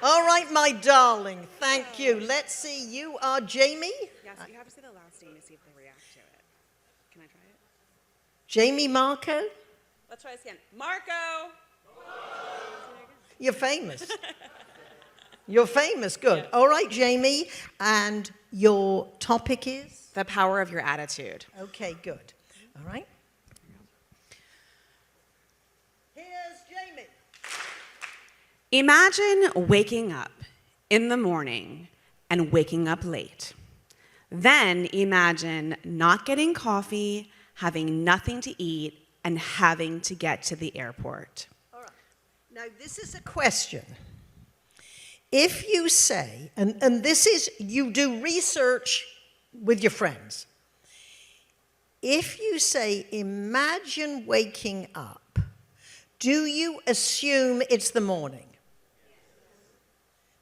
All right, my darling. Thank you. Let's see. You are Jamie? Yes, you have to say the last name to see if they react to it. Can I try it? Jamie Marco? Let's try this again. Marco! You're famous. You're famous. Good. All right, Jamie. And your topic is? The power of your attitude. Okay, good. All right. Here's Jamie. Imagine waking up in the morning and waking up late. Then imagine not getting coffee, having nothing to eat, and having to get to the airport. All right. Now, this is a question. If you say, and this is, you do research with your friends. If you say, imagine waking up, do you assume it's the morning?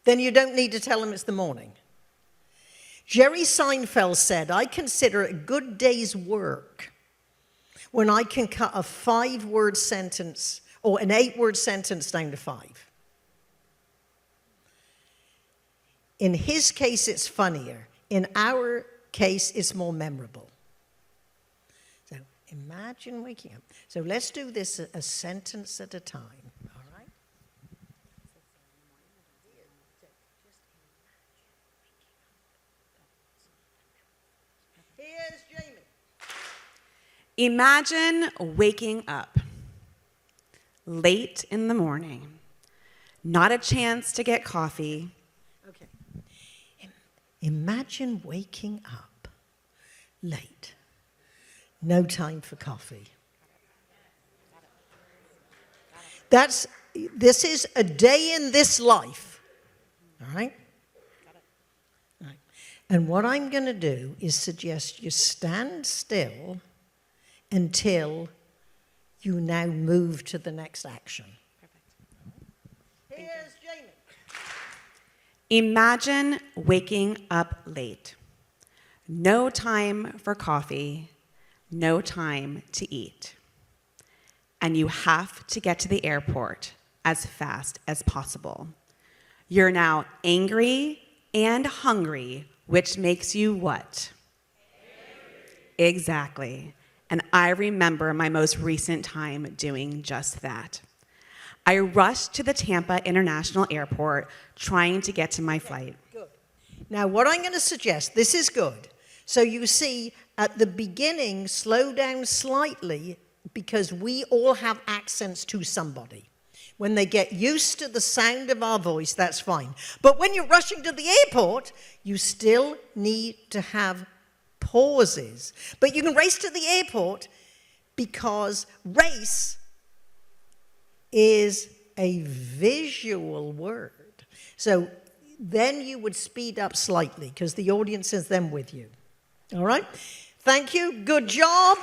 Then you don't need to tell them it's the morning. Jerry Seinfeld said, I consider it a good day's work when I can cut a 5-word sentence or an 8-word sentence down to 5. In his case, it's funnier. In our case, it's more memorable. So imagine waking up. So let's do this a sentence at a time. All right? Here's Jamie. Imagine waking up late in the morning, not a chance to get coffee. Okay. Imagine waking up late, no time for coffee. This is a day in this life, all right? All right. And what I'm going to do is suggest you stand still until you now move to the next action. Perfect. Here's Jamie. Imagine waking up late. No time for coffee, no time to eat. And you have to get to the airport as fast as possible. You're now angry and hungry, which makes you what? Angry. Exactly. And I remember my most recent time doing just that. I rushed to the Tampa International Airport trying to get to my flight. Good. Now, what I'm going to suggest, this is good. So you see, at the beginning, slow down slightly because we all have accents to somebody. When they get used to the sound of our voice, that's fine. But when you're rushing to the airport, you still need to have pauses. But you can race to the airport because race is a visual word. So then you would speed up slightly because the audience is then with you. All right? Thank you. Good job.